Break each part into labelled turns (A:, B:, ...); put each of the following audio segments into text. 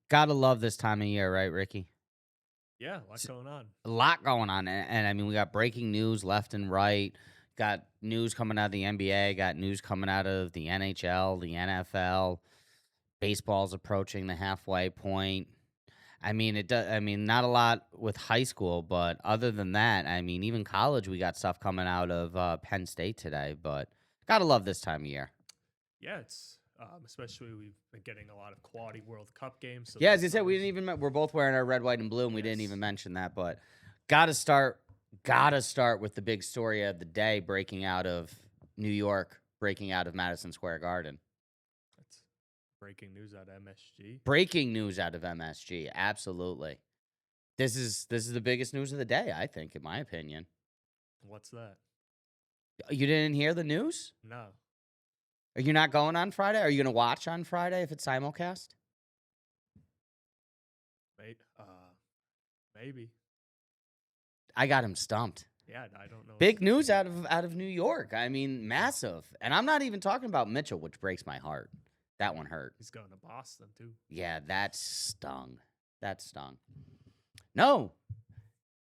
A: Gotta love this time of year, right, Ricky?
B: Yeah, a lot going on.
A: A lot going on, and I mean, we got breaking news left and right. Got news coming out of the NBA. Got news coming out of the NHL, the NFL. Baseball's approaching the halfway point. I mean, it does. I mean, not a lot with high school, but other than that, I mean, even college, we got stuff coming out of Penn State today. But gotta love this time of year.
B: Yeah, it's especially we've been getting a lot of Quality World Cup games. So
A: Yeah, as
B: this
A: I said, we
B: summer's
A: didn't even. We're both wearing our red, white, and blue, and we didn't even
B: yes,
A: mention that. But gotta start. Gotta start with the big story of the day, breaking out of New York, breaking out of Madison Square Garden.
B: that's breaking news out of MSG.
A: Breaking news out of MSG. Absolutely. This is the biggest news of the day, I think, in my opinion.
B: What's that?
A: You didn't hear the news?
B: No,
A: Are you not going on Friday? Are you gonna watch on Friday if it's simulcast?
B: wait, maybe.
A: I got him stumped.
B: Yeah, I don't know what to
A: Big news
B: think.
A: out of New York. I mean, massive. And I'm not even talking about Mitchell, which breaks my heart. That one hurt.
B: He's going to Boston too.
A: Yeah, that stung. That stung. No.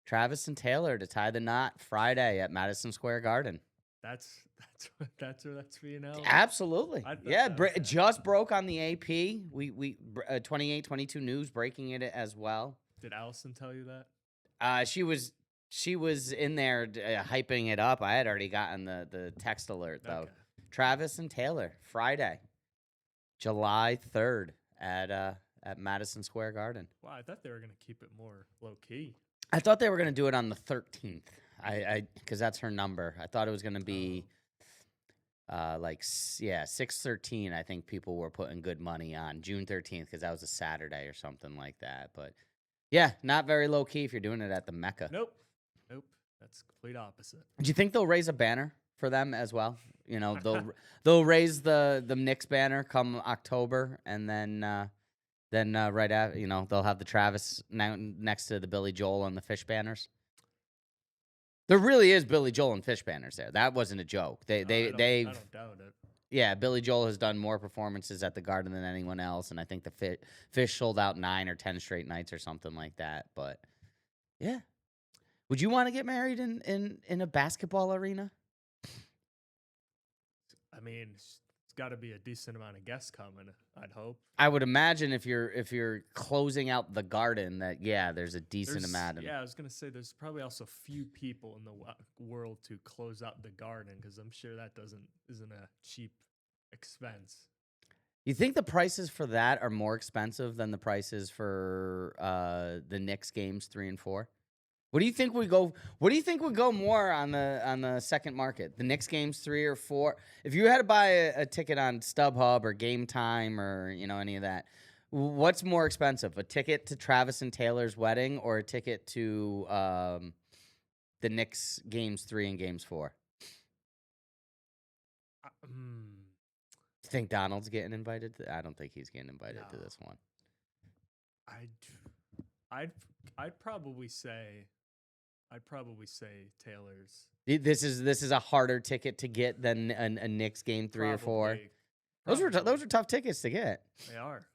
A: Travis and Taylor to tie the knot Friday at Madison Square Garden.
B: That's being held.
A: Absolutely.
B: I thought
A: Yeah,
B: that was
A: just broke on the AP. We 28 22 News breaking it as well.
B: Did Allison tell you that?
A: She was in there hyping it up. I had already gotten the text alert though.
B: Okay.
A: Travis and Taylor Friday, July 3rd at Madison Square Garden.
B: Wow, I thought they were gonna keep it more low key.
A: I thought they were going to do it on the 13th. I because that's her number. I thought it was going to be like 6/13. I think people were putting good money on June 13th because that was a Saturday or something like that. But yeah, not very low key if you're doing it at the Mecca.
B: Nope. Nope. That's complete opposite.
A: Do you think they'll raise a banner for them as well? You know, they'll raise the Knicks banner come October, and then right after, they'll have the Travis next to the Billy Joel and the Fish banners. There really is Billy Joel and Fish banners there. That wasn't a joke.
B: I don't doubt it.
A: Yeah, Billy Joel has done more performances at the Garden than anyone else, and I think the Fish sold out 9 or 10 straight nights or something like that. But yeah, would you want to get married in a basketball arena?
B: I mean, it's got to be a decent amount of guests coming. I'd hope.
A: I would imagine if you're closing out the Garden, that there's a decent amount of.
B: Yeah, I was gonna say there's probably also few people in the world to close out the Garden because I'm sure that isn't a cheap expense.
A: You think the prices for that are more expensive than the prices for the Knicks games 3 and 4? What do you think would go? What do you think would go more on the second market? The Knicks games 3 or 4? If you had to buy a ticket on StubHub or Game Time or any of that, what's more expensive? A ticket to Travis and Taylor's wedding or a ticket to the Knicks games 3 and games 4? You think Donald's getting invited? I don't think he's getting invited to this one.
B: I'd probably say Taylor's.
A: This is a harder ticket to get than a Knicks game 3 or 4. Those were tough tickets to get.
B: They are.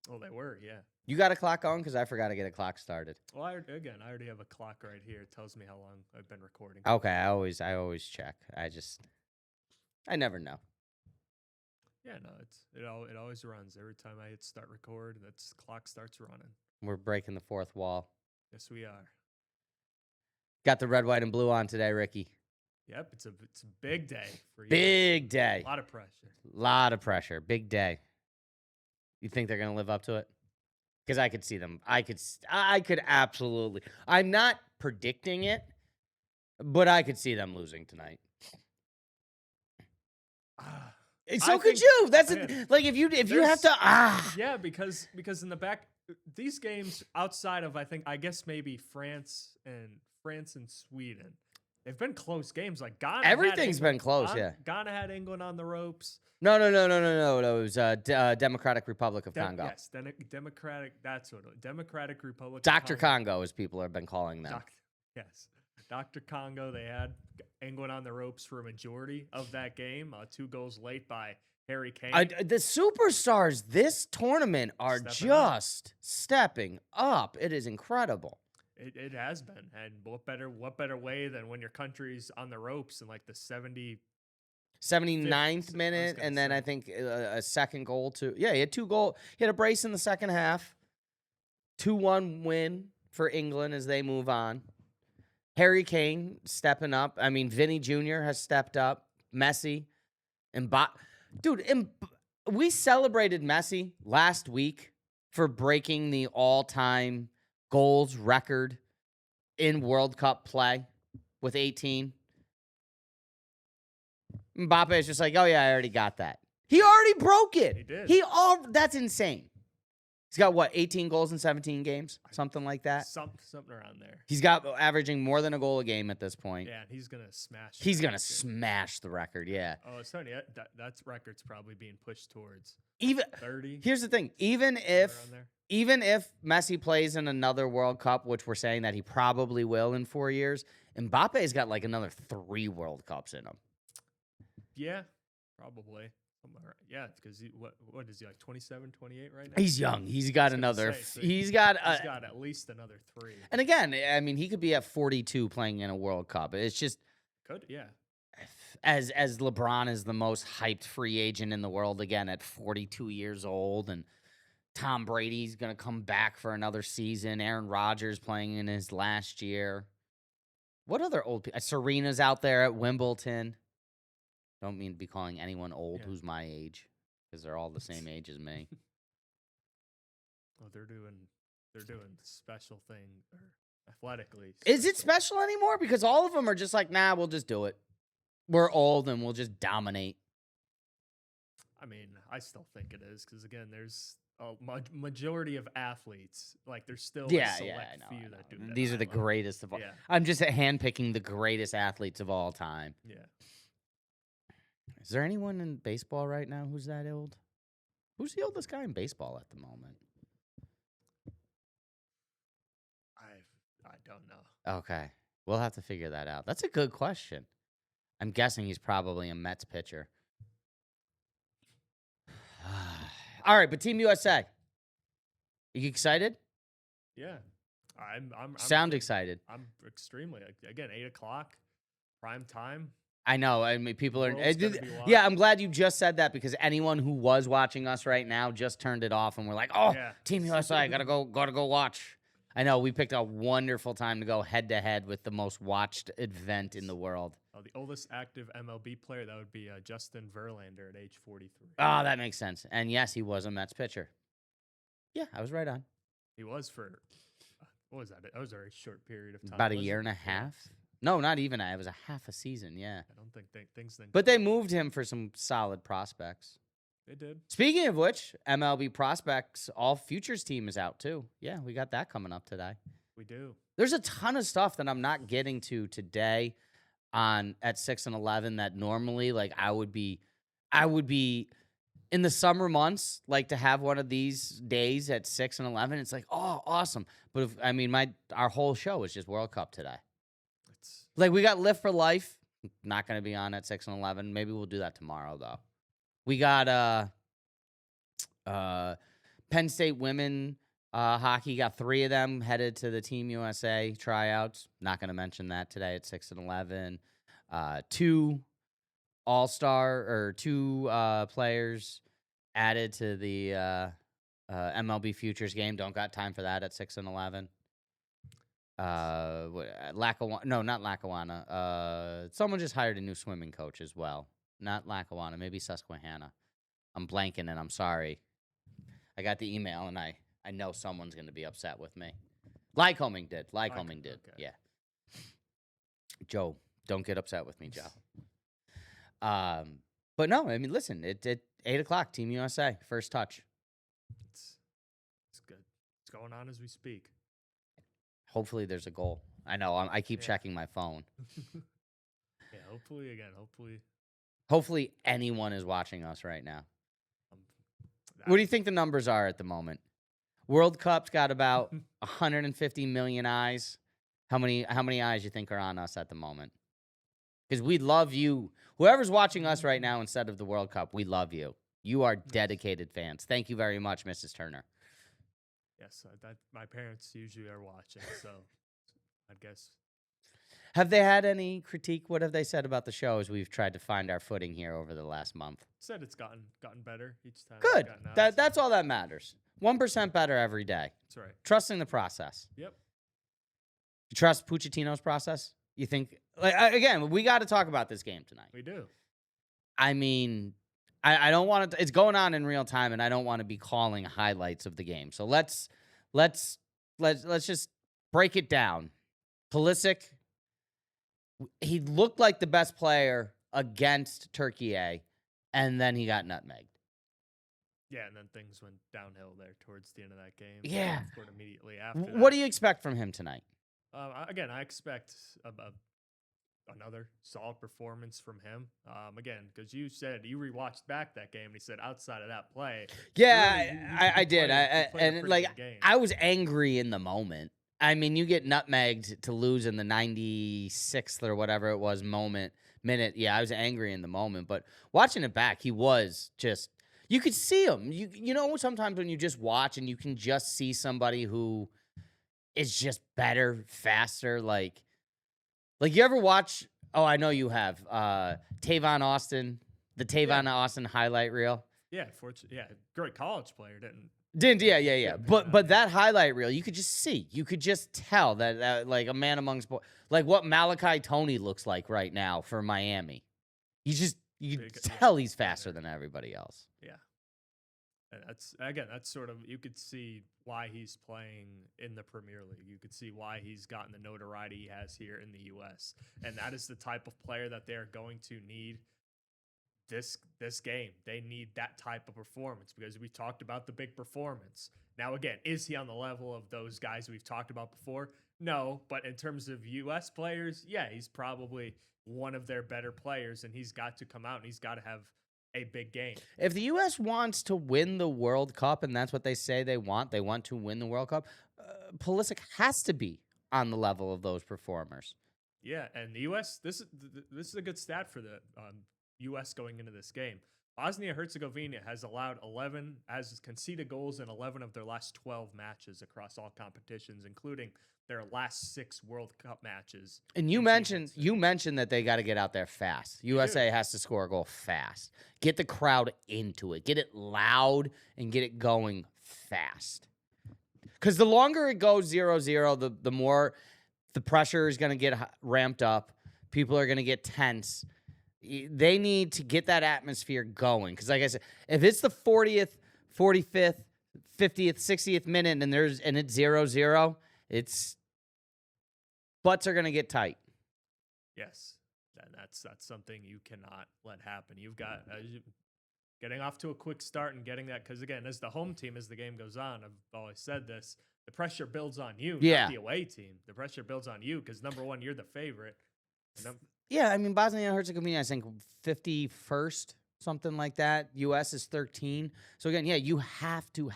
B: Well, they were, yeah.
A: You got a clock on? Because I forgot to get a clock started.
B: Well, I already have a clock right here. It tells me how long I've been recording.
A: Okay, I always check. I never know.
B: Yeah, no, it always runs. Every time I hit start record, clock starts running.
A: We're breaking the fourth wall.
B: Yes, we are.
A: Got the red, white, and blue on today, Ricky.
B: Yep, it's a big day for you.
A: Big day.
B: A lot of pressure.
A: Lot of pressure. Big day. You think they're gonna live up to it? Because I could see them. I could absolutely. I'm not predicting it, but I could see them losing tonight. So could you. That's like if you have to.
B: Yeah, because in the back, these games outside of I guess maybe France and Sweden, they've been close games. Like Ghana,
A: everything's been close. Yeah,
B: Ghana had England on the ropes.
A: No. It was Democratic Republic of Congo.
B: Yes, Democratic. That's what Democratic Republic.
A: Dr. Congo, as people have been calling them.
B: Yes, Dr. Congo. They had England on the ropes for a majority of that game. 2 goals late by Harry Kane.
A: The superstars this tournament are just stepping up. It is incredible.
B: It has been, and what better way than when your country's on the ropes in like the
A: 79th minute, and then I think a second goal too. Yeah, he had 2 goals. He had a brace in the second half. 2-1 win for England as they move on. Harry Kane stepping up. I mean, Vinny Jr. has stepped up. Messi. We celebrated Messi last week for breaking the all-time goals record in World Cup play with 18. Mbappe is just like, oh, yeah, I already got that. He already broke it.
B: He did.
A: That's insane. He's got, 18 goals in 17 games? Something like that?
B: Something around there.
A: He's got averaging more than a goal a game at this point.
B: Yeah, and he's going to smash.
A: He's going to smash the record, yeah.
B: Oh, it's funny. That record's probably being pushed towards 30.
A: Here's the thing. Even if Messi plays in another World Cup, which we're saying that he probably will in 4 years, Mbappe's got like another 3 World Cups in him.
B: Yeah, probably. Yeah, because what is he, like 27, 28 right now?
A: He's young. He's got another. He's got
B: at least another 3.
A: And again, I mean, he could be at 42 playing in a World Cup. It's just as LeBron is the most hyped free agent in the world again at 42 years old, and Tom Brady's gonna come back for another season. Aaron Rodgers playing in his last year. What other old people? Serena's out there at Wimbledon. Don't mean to be calling anyone old who's my age, because they're all the same age as me.
B: Oh, they're doing the special thing athletically.
A: Is it special anymore? Because all of them are just like, nah, we'll just do it. We're old and we'll just dominate.
B: I mean, I still think it is, because again, there's a majority of athletes. Like, there's still a select few that do that.
A: These are the greatest of all.
B: Yeah.
A: I'm just handpicking the greatest athletes of all time.
B: Yeah.
A: Is there anyone in baseball right now who's that old? Who's the oldest guy in baseball at the moment?
B: I don't know.
A: Okay. We'll have to figure that out. That's a good question. I'm guessing he's probably a Mets pitcher. All right, but Team USA. You excited?
B: Yeah. I'm
A: excited.
B: I'm extremely. Again, 8:00, prime time.
A: I know. I mean, people are. Yeah, I'm glad you just said that, because anyone who was watching us right now just turned it off and we're like, "Oh, yeah. Team USA, gotta go watch." I know we picked a wonderful time to go head to head with the most watched event in the world.
B: Oh, the oldest active MLB player, that would be Justin Verlander at age 43.
A: Oh, that makes sense. And yes, he was a Mets pitcher. Yeah, I was right on.
B: He was for what was that? That was a very short period of time.
A: About a year and a half. No, not even. It was a half a season, yeah.
B: I don't think things then.
A: But they moved him for some solid prospects.
B: They did.
A: Speaking of which, MLB prospects, all futures team is out too. Yeah, we got that coming up today.
B: We do.
A: There's a ton of stuff that I'm not getting to today at 6 and 11 that normally I would be in the summer months, like, to have one of these days at 6 and 11. It's like, oh, awesome. But our whole show is just World Cup today. We got Live for Life, not going to be on at 6 and 11. Maybe we'll do that tomorrow, though. We got Penn State women hockey. Got 3 of them headed to the Team USA tryouts. Not going to mention that today at 6 and 11. 2 all-star or 2 players added to the MLB futures game. Don't got time for that at 6 and 11. Lackawanna. No, not Lackawanna. Someone just hired a new swimming coach as well. Not Lackawanna, maybe Susquehanna. I'm blanking, and I'm sorry. I got the email, and I know someone's going to be upset with me. Lycoming did. Lycoming did. Okay. Yeah. Joe, don't get upset with me, Joe. But no, I mean, listen, at 8:00, Team USA, first touch.
B: It's good. It's going on as we speak.
A: Hopefully there's a goal. I know. I keep checking my phone.
B: Yeah, hopefully.
A: Hopefully anyone is watching us right now. What do you think the numbers are at the moment? World Cup's got about 150 million eyes. How many eyes you think are on us at the moment? because we love you. Whoever's watching us right now instead of the World Cup, we love you. You are dedicated fans. Thank you very much, Mrs. Turner.
B: Yes, my parents usually are watching, so I guess.
A: Have they had any critique? What have they said about the show as we've tried to find our footing here over the last month?
B: Said it's gotten better each time.
A: Good. That's all that matters. 1% better every day.
B: That's right.
A: Trusting the process.
B: Yep.
A: You trust Pochettino's process? You think, again, we got to talk about this game tonight.
B: We do.
A: I mean, I don't want to. It's going on in real time, and I don't want to be calling highlights of the game. So let's just break it down. Pulisic, he looked like the best player against Turkey A, and then he got nutmegged.
B: Yeah, and then things went downhill there towards the end of that game.
A: Yeah.
B: Scored immediately after.
A: What do you expect from him tonight?
B: Again, I expect another solid performance from him. Again, because you said you rewatched back that game, and he said outside of that play.
A: Yeah,
B: really,
A: I did.
B: and like
A: I was angry in the moment. I mean, you get nutmegged to lose in the 96th or whatever it was minute. Yeah, I was angry in the moment, but watching it back, he was just. You could see him. You know, sometimes when you just watch and you can just see somebody who is just better, faster. Like you ever watch? Oh, I know you have. Tavon Austin, the Tavon Austin highlight reel.
B: Yeah, great college player didn't.
A: Yeah. But that highlight reel, you could just see. You could just tell that like a man amongst boys, like what Malachi Toney looks like right now for Miami. You can tell he's faster than everybody else.
B: Yeah. That's sort of, you could see why he's playing in the Premier League. You could see why he's gotten the notoriety he has here in the U.S. And that is the type of player that they're going to need this game. They need that type of performance because we talked about the big performance. Now, again, is he on the level of those guys we've talked about before? No, but in terms of U.S. players, yeah, he's probably one of their better players, and he's got to come out and he's got to have a big game.
A: If the U.S. wants to win the World Cup, and that's what they say they want to win the World Cup, Pulisic has to be on the level of those performers.
B: Yeah, and the U.S., this is a good stat for the U.S. going into this game. Bosnia-Herzegovina has conceded goals in 11 of their last 12 matches across all competitions, including their last 6 World Cup matches.
A: And you mentioned that they got to get out there fast. USA has to score a goal fast. Get the crowd into it. Get it loud and get it going fast. Because the longer it goes 0-0, the more the pressure is going to get ramped up. People are going to get tense. They need to get that atmosphere going. Because like I said, if it's the 40th, 45th, 50th, 60th minute and it's 0-0, it's butts are going to get tight.
B: Yes. And that's something you cannot let happen. You've got getting off to a quick start and getting that, because again, as the home team, as the game goes on, I've always said this, the pressure builds on you, not the away team. The pressure builds on you because, number one, you're the favorite.
A: Yeah, I mean, Bosnia-Herzegovina, I think 51st, something like that. U.S. is 13. So, again, yeah, you have to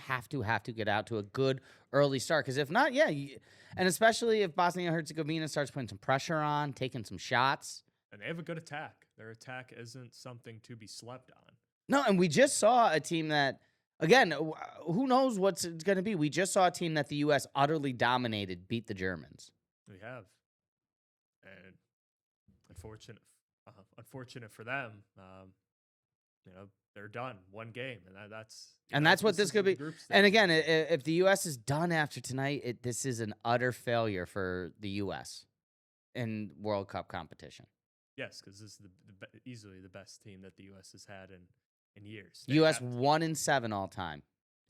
A: get out to a good early start. Because if not, and especially if Bosnia-Herzegovina starts putting some pressure on, taking some shots.
B: And they have a good attack. Their attack isn't something to be slept on.
A: No, and we just saw a team that, again, who knows what's going to be. We just saw a team that the U.S. utterly dominated, beat the Germans.
B: We have. And unfortunate for them, they're done. One game, and that's what this could be.
A: And again, if the U.S. is done after tonight, this is an utter failure for the U.S. in World Cup competition.
B: Yes, because this is easily the best team that the U.S. has had in years.
A: U.S. 1-7 all time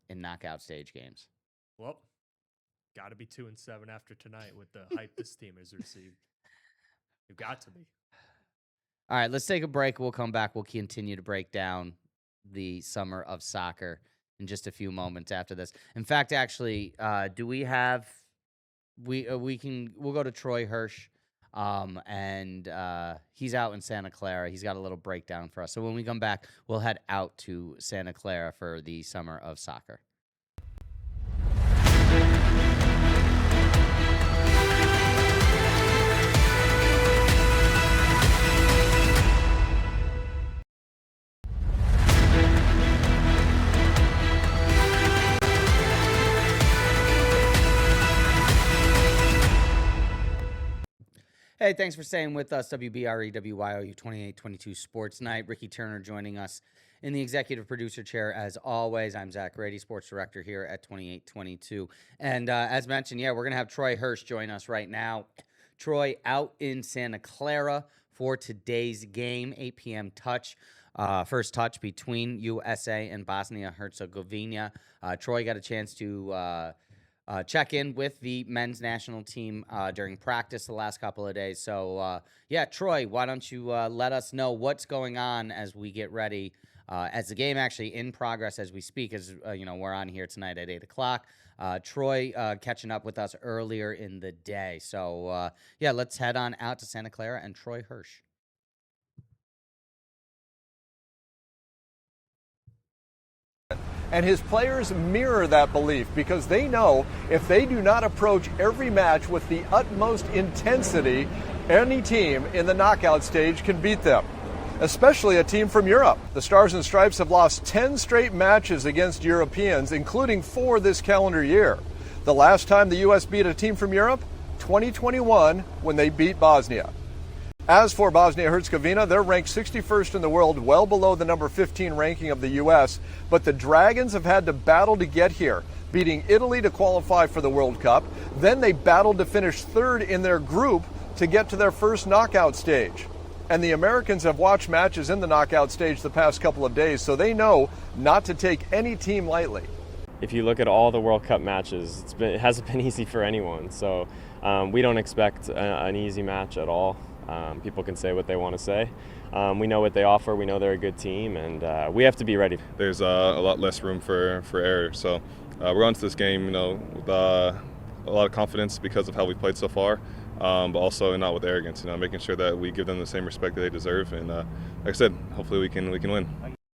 A: in knockout stage games.
B: Well, got to be 2-7 after tonight with the hype this team has received. You've got to be.
A: All right, let's take a break. We'll come back. We'll continue to break down the summer of soccer in just a few moments after this. In fact, actually, do we have? We'll go to Troy Hirsch, and he's out in Santa Clara. He's got a little breakdown for us. So when we come back, we'll head out to Santa Clara for the summer of soccer. Hey, thanks for staying with us. WBRE, WYOU 2822 Sports Night. Ricky Turner joining us in the executive producer chair as always. I'm Zach Grady, sports director here at 2822. And as mentioned, we're going to have Troy Hirsch join us right now. Troy out in Santa Clara for today's game, 8 p.m. First touch between USA and Bosnia-Herzegovina. Troy got a chance to check in with the men's national team during practice the last couple of days. So, Troy, why don't you let us know what's going on as we get ready, as the game actually in progress as we speak, as we're on here tonight at 8 o'clock. Troy catching up with us earlier in the day. So, let's head on out to Santa Clara and Troy Hirsch.
C: And his players mirror that belief because they know if they do not approach every match with the utmost intensity, any team in the knockout stage can beat them, especially a team from Europe. The Stars and Stripes have lost 10 straight matches against Europeans, including 4 this calendar year. The last time the U.S. beat a team from Europe, 2021, when they beat Bosnia. As for Bosnia-Herzegovina, they're ranked 61st in the world, well below the number 15 ranking of the U.S., but the Dragons have had to battle to get here, beating Italy to qualify for the World Cup. Then they battled to finish third in their group to get to their first knockout stage. And the Americans have watched matches in the knockout stage the past couple of days, so they know not to take any team lightly.
D: If you look at all the World Cup matches, it hasn't been easy for anyone. So we don't expect an easy match at all. People can say what they want to say. We know what they offer. We know they're a good team, and we have to be ready.
E: There's a lot less room for error. So we're on to this game, with a lot of confidence because of how we played so far, but also not with arrogance. Making sure that we give them the same respect that they deserve. And like I said, hopefully we can win.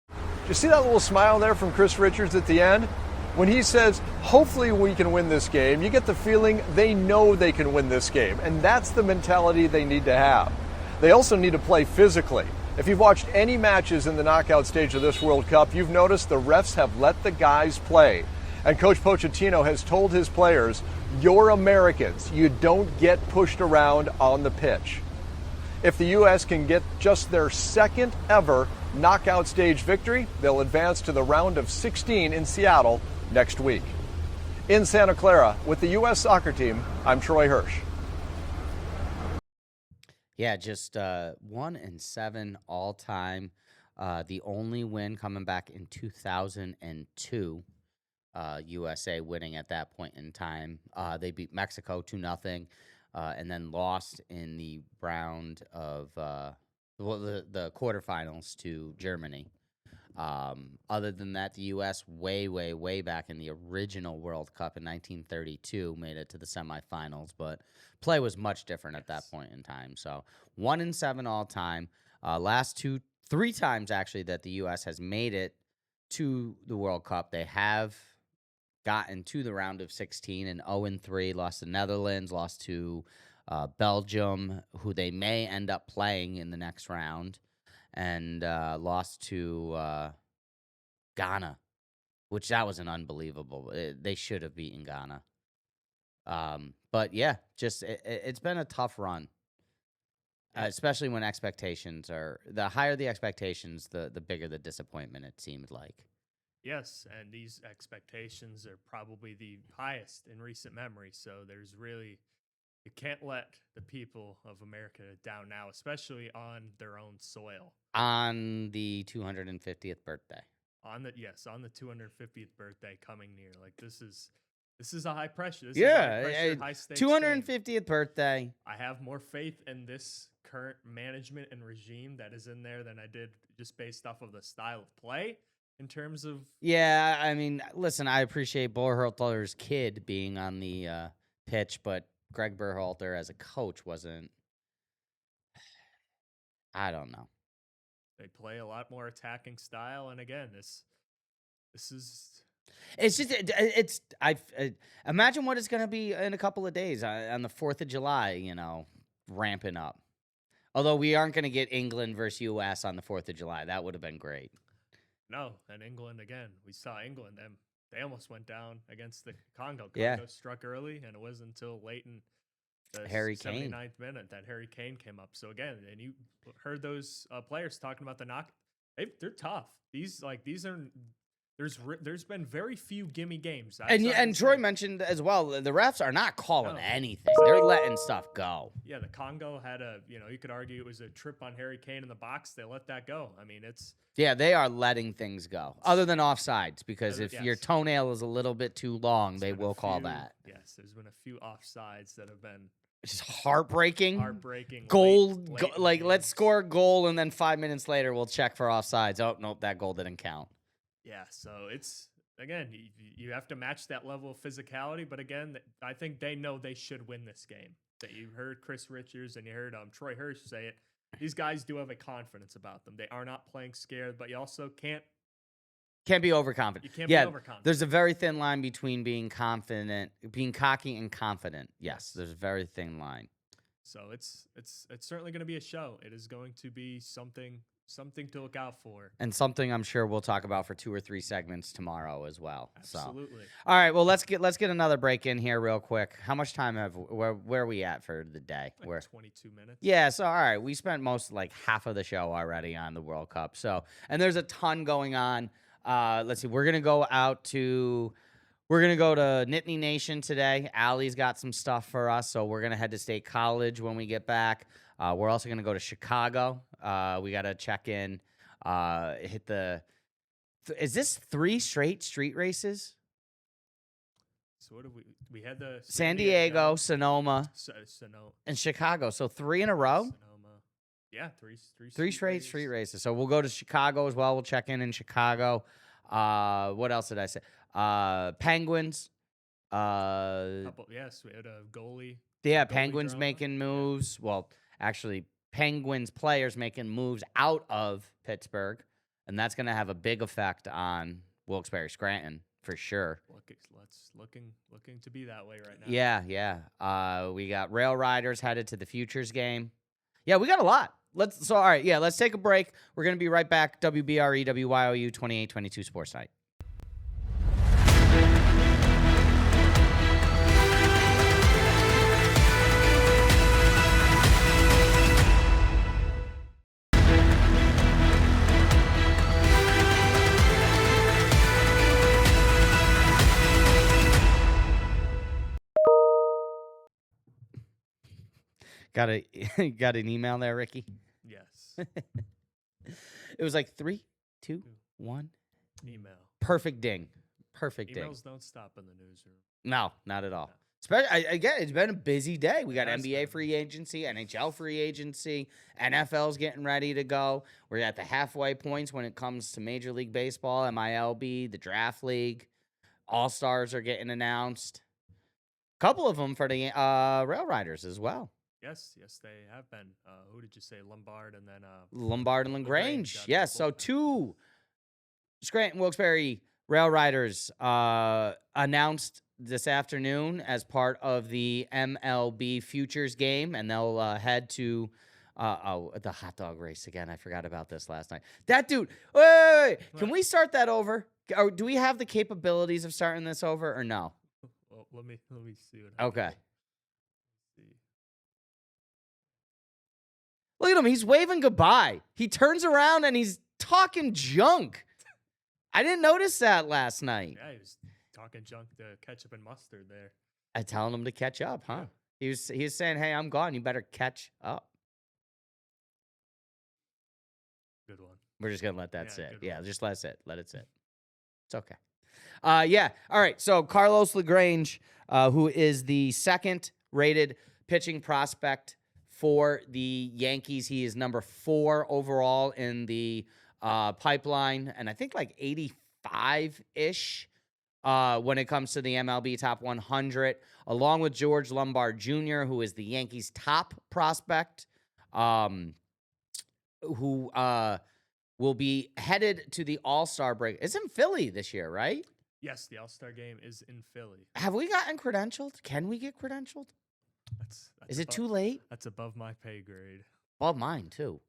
C: Did you see that little smile there from Chris Richards at the end? When he says, hopefully we can win this game, you get the feeling they know they can win this game. And that's the mentality they need to have. They also need to play physically. If you've watched any matches in the knockout stage of this World Cup, you've noticed the refs have let the guys play. And Coach Pochettino has told his players, you're Americans. You don't get pushed around on the pitch. If the U.S. can get just their second ever knockout stage victory, they'll advance to the round of 16 in Seattle next week. In Santa Clara with the U.S. soccer team, I'm Troy Hirsch.
A: Yeah, just 1-7 all time. The only win coming back in 2002. USA winning at that point in time. They beat Mexico 2-0, and then lost in the round of the quarterfinals to Germany. Other than that, the U.S. way back in the original World Cup in 1932 made it to the semifinals, but play was much different at that point in time. So 1-7 all time. Last 3 times actually that the U.S. has made it to the World Cup, they have gotten to the round of 16 and 0-3, lost to Netherlands, lost to Belgium, who they may end up playing in the next round, and lost to Ghana, which that was an unbelievable. They should have beaten Ghana. But yeah, just it's been a tough run, especially when expectations are the higher the expectations, the bigger the disappointment. It seemed like.
B: Yes, and these expectations are probably the highest in recent memory. So there's really, you can't let the people of America down now, especially on their own soil.
A: On the 250th birthday.
B: On the 250th birthday coming near. Like this is a high pressure. This
A: Yeah,
B: is a high pressure, high stakes
A: 250th
B: game.
A: birthday.
B: I have more faith in this current management and regime that is in there than I did just based off of the style of play. In terms of
A: I mean, listen, I appreciate Berhalter's kid being on the pitch, but Greg Berhalter as a coach wasn't. I don't know.
B: They play a lot more attacking style, and again, this is.
A: It's just imagine what it's gonna be in a couple of days on the 4th of July. Ramping up. Although we aren't gonna get England versus U.S. on the 4th of July, that would have been great.
B: No, and England again. We saw England. They almost went down against the Congo.
A: Yeah.
B: Congo struck early, and it wasn't until late in the
A: Harry Kane.
B: 79th minute that Harry Kane came up. So again, and you heard those players talking about the knock. They're tough. These are. There's been very few gimme games.
A: And Troy mentioned as well, the refs are not calling anything. They're letting stuff go.
B: Yeah, the Congo had you could argue it was a trip on Harry Kane in the box. They let that go. I mean,
A: Yeah, they are letting things go. Other than offsides, because if your toenail is a little bit too long, they will call that.
B: Yes, there's been a few offsides that have been
A: just heartbreaking.
B: Goal,
A: let's score a goal, and then 5 minutes later, we'll check for offsides. Oh, nope, that goal didn't count.
B: Yeah, so it's, again, you have to match that level of physicality. But again, I think they know they should win this game. That you heard Chris Richards and you heard Troy Hirsch say it. These guys do have a confidence about them. They are not playing scared, but you also can't
A: be overconfident.
B: You can't be overconfident.
A: There's a very thin line between being confident, being cocky and confident. Yes, there's a very thin line.
B: So it's certainly going to be a show. It is going to be something to look out for,
A: and something I'm sure we'll talk about for 2 or 3 segments tomorrow as well.
B: Absolutely.
A: So, all right. Well, let's get another break in here real quick. How much time where are we at for the day?
B: Like 22 minutes.
A: Yeah. So, all right, we spent half of the show already on the World Cup. So, and there's a ton going on. Let's see. We're gonna go to Nittany Nation today. Allie's got some stuff for us, so we're gonna head to State College when we get back. We're also going to go to Chicago. We got to check in, hit the is this 3 straight street races?
B: So what we had the
A: San Diego, Sonoma, and Chicago. So 3 in a row?
B: Sonoma. Yeah,
A: three straight street races. So we'll go to Chicago as well. We'll check in Chicago. What else did I say? Penguins.
B: Yes, we had a goalie.
A: Yeah, Penguins making moves. Yeah. Well, actually, Penguins players making moves out of Pittsburgh, and that's going to have a big effect on Wilkes-Barre Scranton for sure.
B: Looking to be that way right now.
A: Yeah. We got Rail Riders headed to the Futures game. Yeah, we got a lot. All right, let's take a break. We're going to be right back. WBRE, WYOU 2822 Sports Night. Got an email there, Ricky?
B: Yes.
A: It was like 3, 2, 1.
B: Email.
A: Perfect ding. Perfect ding.
B: Emails don't stop in the newsroom.
A: No, not at all. Again, it's been a busy day. We got NBA free agency, NHL free agency, NFL's getting ready to go. We're at the halfway points when it comes to Major League Baseball, MILB, the Draft League. All-Stars are getting announced. A couple of them for the Rail Riders as well.
B: Yes, they have been. Who did you say? Lombard and then
A: Lombard and LaGrange. Yes, so 2 Scranton Wilkes-Barre Rail Riders announced this afternoon as part of the MLB Futures game, and they'll head to the hot dog race again. I forgot about this last night. That dude. Wait. Can we start that over? Or do we have the capabilities of starting this over or no?
B: Well, let me see what.
A: Okay. Look at him. He's waving goodbye. He turns around and he's talking junk. I didn't notice that last night.
B: Yeah, he was talking junk to ketchup and mustard there.
A: I telling him to catch up, huh? Yeah. He was saying, "Hey, I'm gone. You better catch up."
B: Good one.
A: We're just gonna let that sit. Yeah, just let it sit. Let it sit. It's okay. Yeah. All right. So Carlos LaGrange, who is the 2nd rated pitching prospect for the Yankees. He is number 4 overall in the pipeline, and I think like 85-ish when it comes to the MLB Top 100, along with George Lombard Jr., who is the Yankees' top prospect, who will be headed to the All-Star break. It's in Philly this year, right?
B: Yes, the All-Star game is in Philly.
A: Have we gotten credentialed? Can we get credentialed? Is it too late?
B: That's above my pay grade.
A: Above mine, too.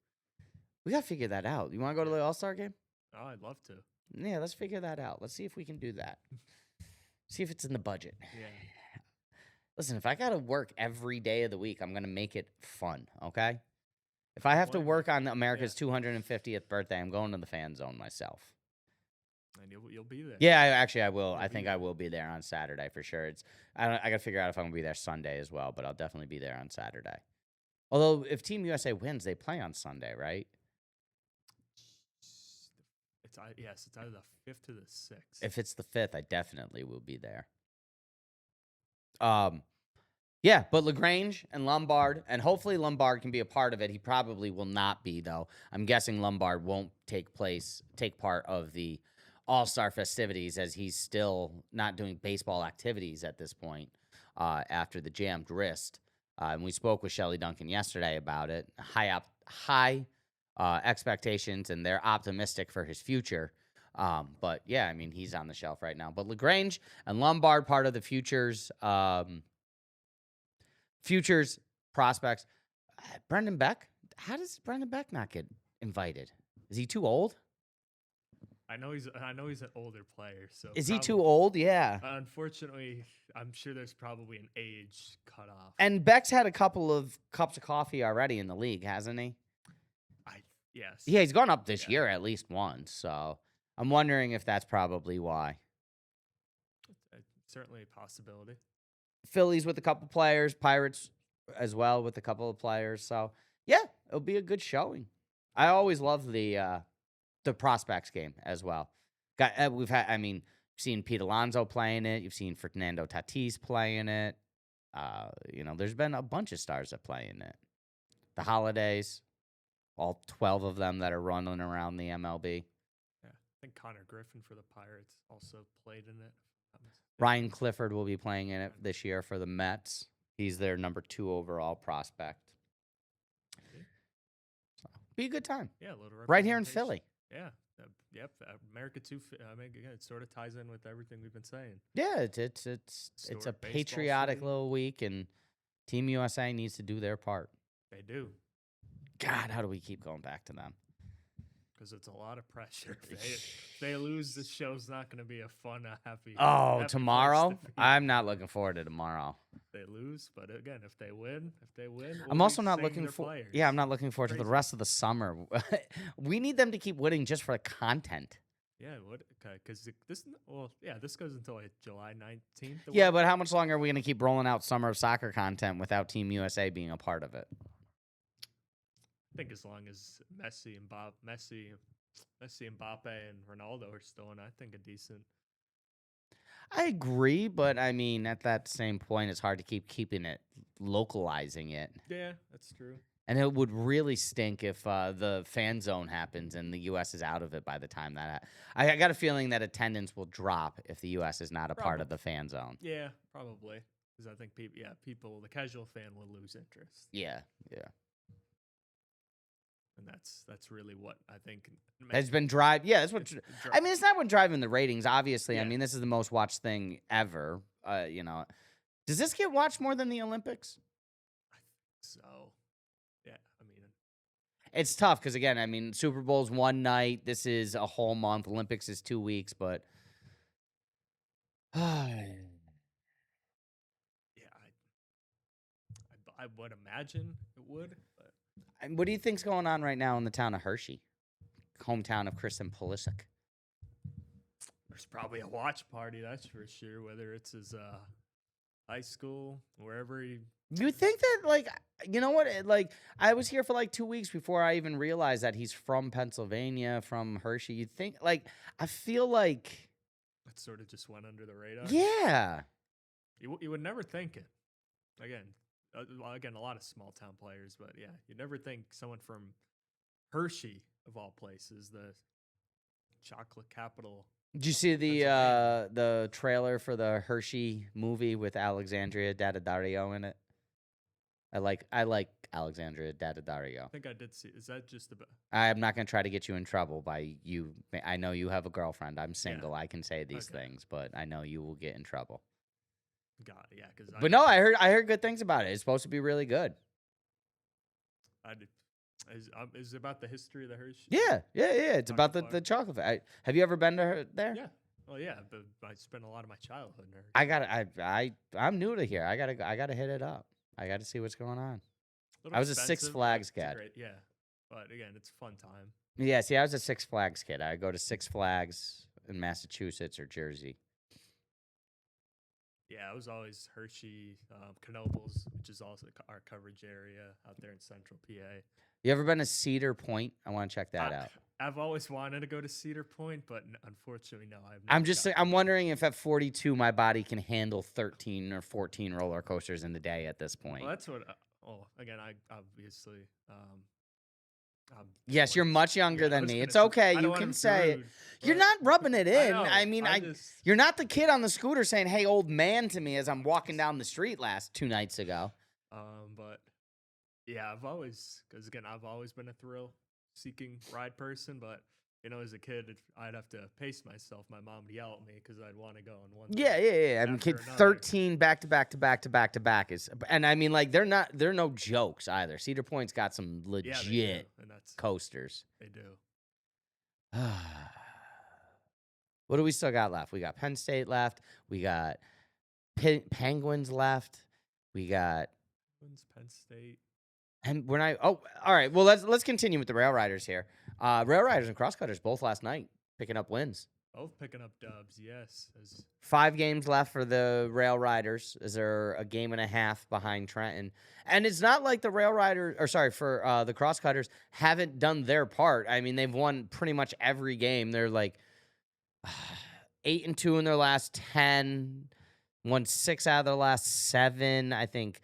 A: We got to figure that out. You want to go to the All-Star game?
B: Oh, I'd love to.
A: Yeah, let's figure that out. Let's see if we can do that. See if it's in the budget.
B: Yeah.
A: Listen, if I got to work every day of the week, I'm going to make it fun, okay? If I have to
B: Blame
A: work
B: you.
A: on America's 250th birthday, I'm going to the fan zone myself.
B: And you'll be there.
A: Yeah, I will.
B: You'll
A: I
B: be
A: think
B: there.
A: I will be there on Saturday for sure. I got to figure out if I'm going to be there Sunday as well, but I'll definitely be there on Saturday. Although if Team USA wins, they play on Sunday, right?
B: It's either the 5th to the 6th.
A: If it's the 5th, I definitely will be there. Yeah, but LaGrange and Lombard, and hopefully Lombard can be a part of it. He probably will not be, though. I'm guessing Lombard won't take part of the All-Star festivities, as he's still not doing baseball activities at this point after the jammed wrist. And we spoke with Shelley Duncan yesterday about it. High expectations, and they're optimistic for his future. But yeah, I mean, he's on the shelf right now. But LaGrange and Lombard, part of the futures prospects. Brendan Beck. How does Brendan Beck not get invited? Is he too old?
B: I know he's an older player. So
A: Is he too old? Yeah.
B: Unfortunately, I'm sure there's probably an age cutoff.
A: And Beck's had a couple of cups of coffee already in the league, hasn't he?
B: Yes.
A: Yeah, he's gone up this year at least once. So I'm wondering if that's probably why.
B: Certainly a possibility.
A: Phillies with a couple players, Pirates as well with a couple of players. So yeah, it'll be a good showing. I always love the prospects game as well. You've seen Pete Alonso playing it. You've seen Fernando Tatis playing it. There's been a bunch of stars that play in it. The Holidays, all 12 of them that are running around the MLB.
B: Yeah, I think Connor Griffin for the Pirates also played in it.
A: Ryan Clifford will be playing in it this year for the Mets. He's their number 2 overall prospect. So, be a good time.
B: Yeah, a little
A: right here in
B: representation.
A: Philly.
B: Yeah. Yep. America too. It sort of ties in with everything we've been saying.
A: Yeah, it's a
B: Historic baseball
A: patriotic
B: city.
A: little week, and Team USA needs to do their part.
B: They do.
A: God, how do we keep going back to them?
B: Because it's a lot of pressure. If they lose, the show's not going to be a fun, happy.
A: Oh,
B: happy
A: tomorrow?
B: place to be.
A: I'm not looking forward to tomorrow.
B: They lose, but again, if they win, we'll
A: I'm
B: be
A: also not
B: saying
A: looking
B: their
A: for.
B: players.
A: Yeah, I'm not looking forward to the
B: Crazy.
A: rest of the summer. We need them to keep winning just for the content.
B: Yeah, what? Because this goes until July 19th.
A: Yeah, but how much longer are we going to keep rolling out summer of soccer content without Team USA being a part of it?
B: I think as long as Messi and Mbappe and Ronaldo are still in, I think a decent.
A: I agree, but I mean, at that same point, it's hard to keeping it, localizing it.
B: Yeah, that's true.
A: And it would really stink if the fan zone happens and the U.S. is out of it by the time that. I got a feeling that attendance will drop if the U.S. is not a part of the fan zone.
B: Yeah, probably. Because I think the casual fan will lose interest.
A: Yeah.
B: And that's really what I think
A: Has been drive. Yeah, that's what. I mean, it's not what driving the ratings. Obviously, I
B: Yeah.
A: mean, this is the most watched thing ever. Does this get watched more than the Olympics?
B: So, yeah, I mean,
A: It's tough because again, I mean, Super Bowl's one night. This is a whole month. Olympics is 2 weeks, but
B: yeah, I would imagine it would, but
A: And what do you think's going on right now in the town of Hershey, hometown of Kristen Pulisic?
B: there's probably a watch party, that's for sure. Whether it's his high school, wherever he.
A: You think that, you know what? I was here for 2 weeks before I even realized that he's from Pennsylvania, from Hershey. You'd think, I feel like,
B: It sort of just went under the radar.
A: yeah.
B: You would never think it. Again, a lot of small town players, but yeah, you'd never think someone from Hershey, of all places, the chocolate capital.
A: Did you see
B: Pennsylvania.
A: the trailer for the Hershey movie with Alexandria Daddario in it? I like Alexandria Daddario.
B: I think I did see. Is that just about?
A: I'm not going to try to get you in trouble by you. I know you have a girlfriend. I'm single. I can say these
B: Okay.
A: things, but I know you will get in trouble.
B: God, yeah, because
A: But no, I heard good things about it. It's supposed to be really good.
B: Is it about the history of the Hershey?
A: Yeah. It's about
B: Chocolate
A: the
B: bar?
A: chocolate. Have you ever been to there?
B: Yeah. Well, yeah, but I spent a lot of my childhood in
A: I got I'm new to here. I gotta hit it up. I gotta see what's going on.
B: little
A: I was a Six
B: expensive, but
A: Flags
B: it's a
A: kid.
B: great, yeah. But again, it's a fun time.
A: Yeah, see, I was a Six Flags kid. I go to Six Flags in Massachusetts or Jersey.
B: Yeah, I was always Hershey, Knoebels, which is also our coverage area out there in Central PA.
A: You ever been to Cedar Point? I want to check that out.
B: I've always wanted to go to Cedar Point, but unfortunately, no.
A: I'm wondering if at 42 my body can handle 13 or 14 roller coasters in the day at this point.
B: Well, that's what. Again, I obviously.
A: Yes, you're much younger than me. It's okay. You can say it. You're not rubbing it in. I mean, you're not the kid on the scooter saying, "Hey, old man," to me as I'm walking down the street 2 nights ago.
B: But yeah, I've always been a thrill-seeking ride person. But as a kid, I'd have to pace myself. My mom would yell at me because I'd want to go on one.
A: Yeah. I mean, kid, 13 back to back is, and I mean, like they're no jokes either. Cedar Point's got some legit coasters.
B: They do.
A: What do we still got left? We got Penn State left. We got Penguins left. We got
B: Penn State.
A: And we're not. Oh, all right. Well, let's continue with the Rail Riders here. Rail Riders and Crosscutters both last night picking up wins.
B: Both picking up dubs, yes.
A: 5 games left for the Rail Riders. Is there a game and a half behind Trenton? And it's not like the Rail Riders, for the Crosscutters haven't done their part. I mean, they've won pretty much every game. They're like 8-2 in their last 10, won 6 out of their last 7. I think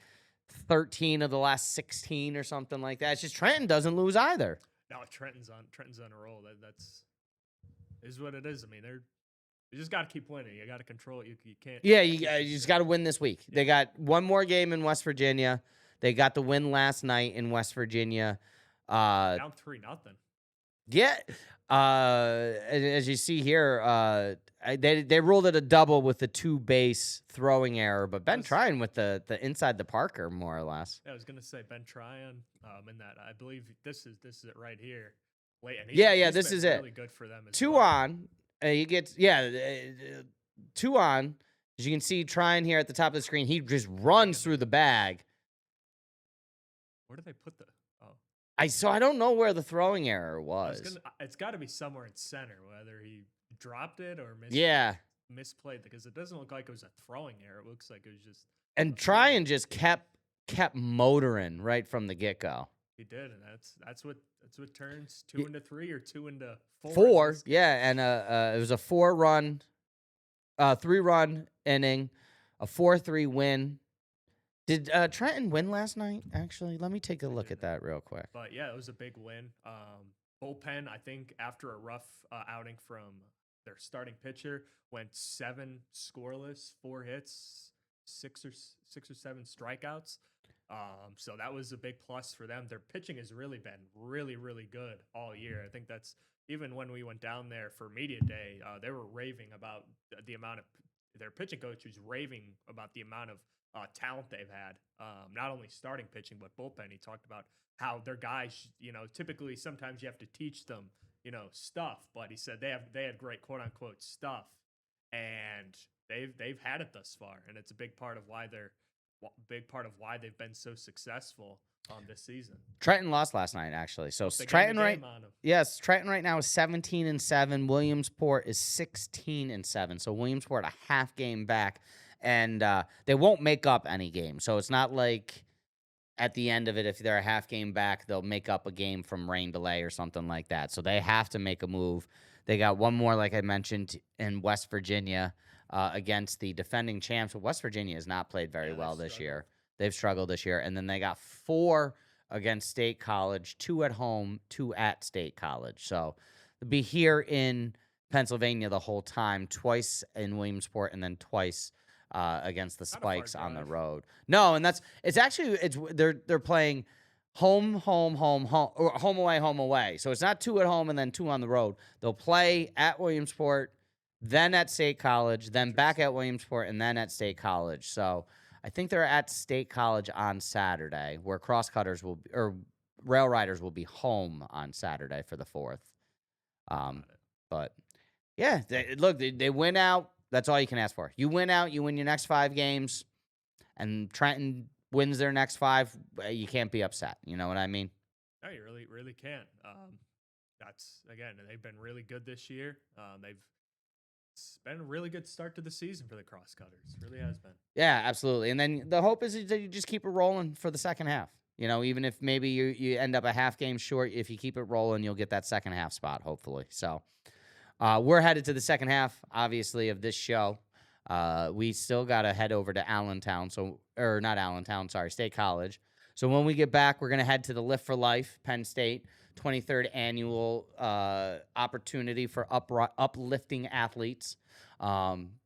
A: 13 of the last 16 or something like that. It's just Trenton doesn't lose either.
B: No, Trenton's on a roll. That's what it is. I mean, you just got to keep winning. You got to control it. You can't.
A: Yeah, you just got to win this week. Yeah. They got one more game in West Virginia. They got the win last night in West Virginia.
B: Down 3-0.
A: Yeah. As you see here, they ruled it a double with the 2 base throwing error, but Ben Tryon with the inside the Parker more or less.
B: Yeah, I was gonna say Ben Tryon. In that, I believe this is it right here. Wait, and
A: this is
B: really
A: it.
B: Good for them.
A: 2 on. He gets 2 on. As you can see, Tryon here at the top of the screen, he just runs through the bag.
B: Where do they put the?
A: I don't know where the throwing error was.
B: It's got to be somewhere in center, whether he dropped it or misplayed, because it doesn't look like it was a throwing error. It looks like it was just.
A: And Tryon just kept motoring right from the get go.
B: He did, and that's what turns 2 into 3 or 2 into 4.
A: 4, yeah, and it was a 4-run, 3-run inning, a 4-3 win. Did Trenton win last night, actually? Let me take a look at that real quick.
B: But, yeah, it was a big win. Bullpen, I think, after a rough outing from their starting pitcher, went 7 scoreless, 4 hits, 6 or 7 strikeouts. So that was a big plus for them. Their pitching has really been really, really good all year. I think that's even when we went down there for media day, they were raving about the amount of their pitching coach was raving about the amount of talent they've had, not only starting pitching, but bullpen. He talked about how their guys, typically sometimes you have to teach them, stuff, but he said they had great quote unquote stuff, and they've had it thus far. And it's a big part of why they've been so successful this season.
A: Trenton lost last night, actually. So Trenton right now is 17-7. Williamsport is 16-7. So Williamsport a half game back, and they won't make up any game. So it's not like at the end of it, if they're a half game back, they'll make up a game from rain delay or something like that. So they have to make a move. They got one more, like I mentioned, in West Virginia against the defending champs. But West Virginia has not played very well this year. They've struggled this year. And then they got 4 against State College, 2 at home, 2 at State College. So they'll be here in Pennsylvania the whole time, twice in Williamsport and then twice against the Spikes on the road. No, and they're playing home, or home away. So it's not 2 at home and then 2 on the road. They'll play at Williamsport, then at State College, then back at Williamsport, and then at State College. So I think they're at State College on Saturday, where Rail Riders will be home on Saturday for the 4th. But Yeah, look, they win out. That's all you can ask for. You win out, you win your next 5 games, and Trenton wins their next 5. You can't be upset. You know what I mean?
B: No, you really, really can't. That's again, they've been really good this year. It's been a really good start to the season for the Crosscutters. It really has been.
A: Yeah, absolutely. And then the hope is that you just keep it rolling for the second half. You know, even if maybe you end up a half game short, if you keep it rolling, you'll get that second half spot, hopefully. So we're headed to the second half, obviously, of this show. We still got to head over to Allentown. Or not Allentown, sorry, State College. So when we get back, we're going to head to the Lift for Life, Penn State, 23rd annual opportunity for uplifting athletes,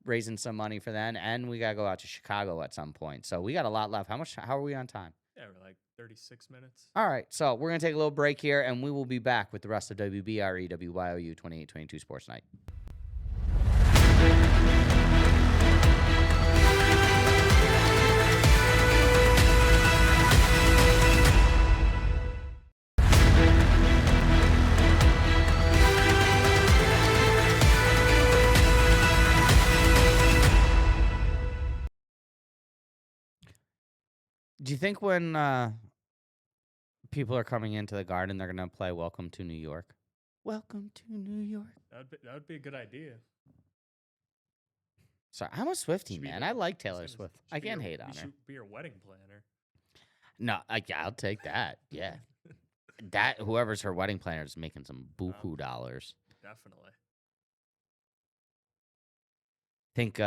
A: raising some money for them. And we got to go out to Chicago at some point. So we got a lot left. How are we on time?
B: Yeah, we're like 36 minutes.
A: All right. So we're going to take a little break here, and we will be back with the rest of WBRE, WYOU 2822 Sports Night. Do you think when people are coming into the Garden, they're going to play Welcome to New York? Welcome to New York.
B: That would be a good idea.
A: Sorry, I'm a Swiftie,
B: Should be
A: man.
B: the-
A: I like Taylor
B: should
A: Swift.
B: be
A: I can't
B: your-
A: hate on
B: you
A: her.
B: should be your wedding planner.
A: No, I'll take that. Yeah. That whoever's her wedding planner is making some buku dollars.
B: Definitely.
A: Think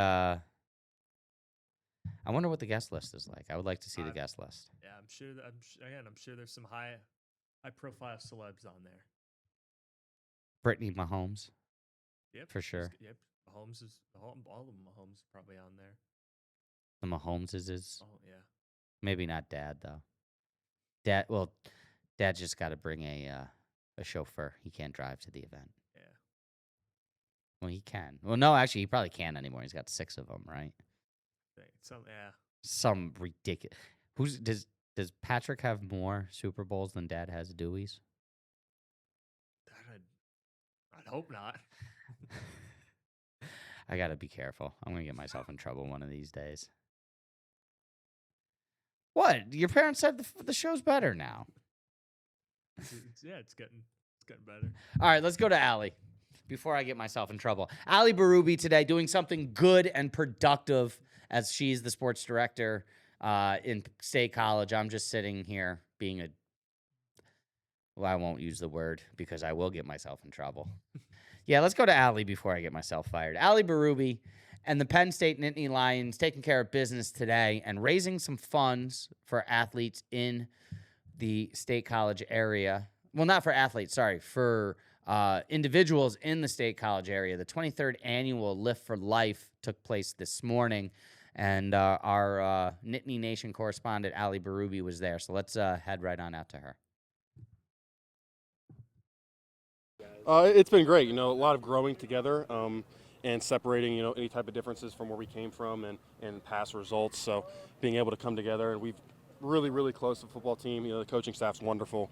A: I wonder what the guest list is like. I would like to see the guest list.
B: Yeah, I'm sure. I'm sure there's some high profile celebs on there.
A: Brittany Mahomes.
B: Yep,
A: For sure.
B: Yep, Mahomes is all of them. Mahomes probably on there.
A: The Mahomeses is
B: Oh yeah.
A: maybe not Dad though. Dad just got to bring a chauffeur. He can't drive to the event.
B: Yeah.
A: Well, he can. Well, no, actually, he probably can't anymore. He's got 6 of them, right?
B: Yeah.
A: Some ridiculous. Does Patrick have more Super Bowls than Dad has Deweys?
B: I'd hope not.
A: I gotta be careful. I'm gonna get myself in trouble one of these days. What? Your parents said the show's better now.
B: It's getting better.
A: All right, let's go to Allie before I get myself in trouble. Allie Berube today doing something good and productive as she's the sports director in State College. I'm just sitting here being well, I won't use the word because I will get myself in trouble. Yeah, let's go to Allie before I get myself fired. Allie Berube and the Penn State Nittany Lions taking care of business today and raising some funds for athletes in the State College area. Well, not for athletes, sorry, for individuals in the State College area. The 23rd annual Lift for Life took place this morning, and our Nittany Nation correspondent, Allie Berube, was there. So let's head right on out to her.
F: It's been great, a lot of growing together and separating, any type of differences from where we came from and past results. So being able to come together, and we've really, really close to the football team. The coaching staff's wonderful,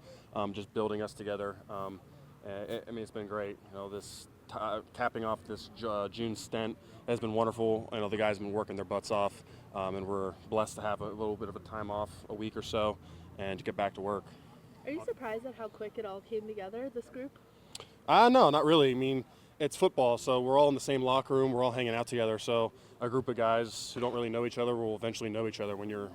F: just building us together. It's been great. This capping off this June stint has been wonderful. The guys have been working their butts off, and we're blessed to have a little bit of a time off, a week or so, and to get back to work.
G: Are you surprised at how quick it all came together, this group?
F: No, not really. It's football, so we're all in the same locker room. We're all hanging out together. So a group of guys who don't really know each other will eventually know each other when you're,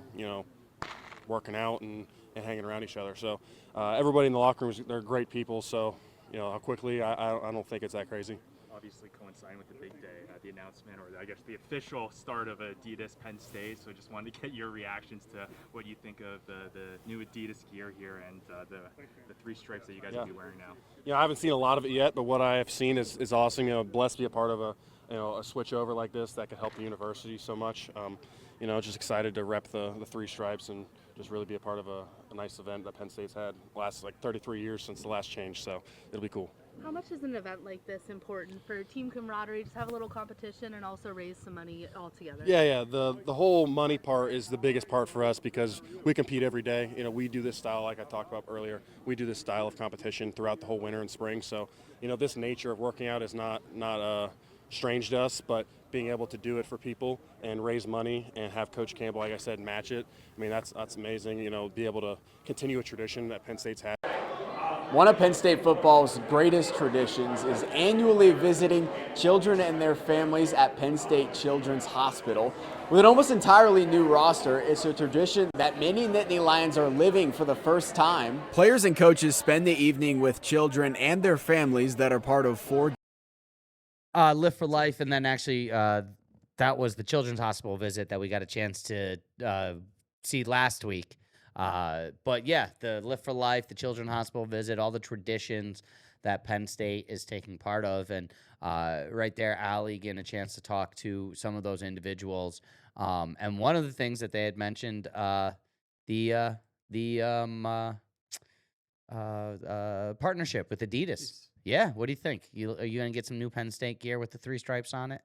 F: working out and hanging around each other. So everybody in the locker room, they're great people. So, how quickly, I don't think it's that crazy.
H: Obviously coinciding with the big day, the announcement, or I guess the official start of Adidas Penn State. So just wanted to get your reactions to what you think of the new Adidas gear here and the 3 stripes that you guys will be wearing now.
F: I haven't seen a lot of it yet, but what I have seen is awesome. Blessed to be a part of a switch over like this that could help the university so much. Just excited to rep the 3 stripes and just really be a part of a nice event that Penn State's had last 33 years since the last change. So it'll be cool.
G: How much is an event like this important for team camaraderie? Just have a little competition and also raise some money all together.
F: Yeah. The whole money part is the biggest part for us because we compete every day. You know, we do this style, like I talked about earlier. We do this style of competition throughout the whole winter and spring. So, you know, this nature of working out is not strange to us, but being able to do it for people and raise money and have Coach Campbell, like I said, match it. I mean, that's amazing. You know, be able to continue a tradition that Penn State's had.
I: One of Penn State football's greatest traditions is annually visiting children and their families at Penn State Children's Hospital. With an almost entirely new roster, it's a tradition that many Nittany Lions are living for the first time. Players and coaches spend the evening with children and their families that are part of 4
A: Live for Life, and then actually that was the Children's Hospital visit that we got a chance to see last week. But yeah, the Live for Life, the Children's Hospital visit, all the traditions that Penn State is taking part of, and right there, Allie getting a chance to talk to some of those individuals. And one of the things that they had mentioned, the partnership with Adidas. Yeah, what do you think? Are you gonna get some new Penn State gear with the 3 stripes on it?